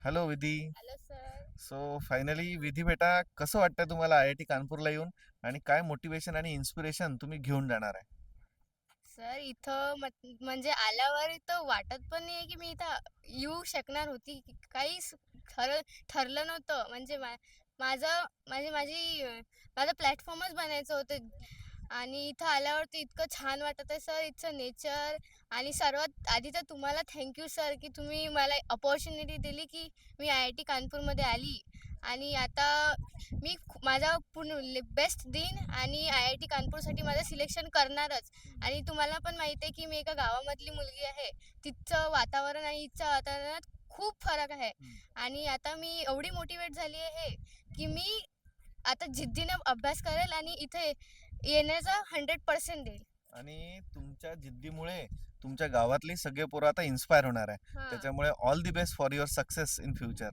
Hello विधी. Hello sir. So finally विधी बेटा, कसं वाटतं तुम्हाला IIT कानपूरला येऊन? आणि काय मोटिवेशन आणि इन्स्पिरेशन तुम्ही घेऊन जाणार आहे? सर इथं म्हणजे आल्यावर इथं वाटत पण नाही की मी इथं येऊ शकणार होती. काहीच खरं ठरलं नव्हतं. म्हणजे माझं माझी माझी माझं प्लॅटफॉर्मच बनायचं होतं. आणि इथं आल्यावर तर इतकं छान वाटत आहे सर. इथचं नेचर. आणि सर्वात आधी तर तुम्हाला थँक्यू सर, की तुम्ही मला अपॉर्च्युनिटी दिली की मी IIT कानपूरमध्ये आली. आणि आता मी माझा पूर्ण बेस्ट देईन आणि IIT कानपूरसाठी माझं सिलेक्शन करणारच. आणि तुम्हाला पण माहिती आहे की मी एका गावामधली मुलगी आहे. तिथचं वातावरण आणि इथच्या वातावरणात खूप फरक आहे. आणि आता मी एवढी मोटिवेट झाली आहे की मी आता जिद्दीने अभ्यास करेल आणि इथे येण्याचा 100% देईल. आणि तुमच्या जिद्दीमुळे तुमच्या गावातले सगळे पोरं आता इन्स्पायर होणार आहे. हां. त्याच्यामुळे all the best for your success in future.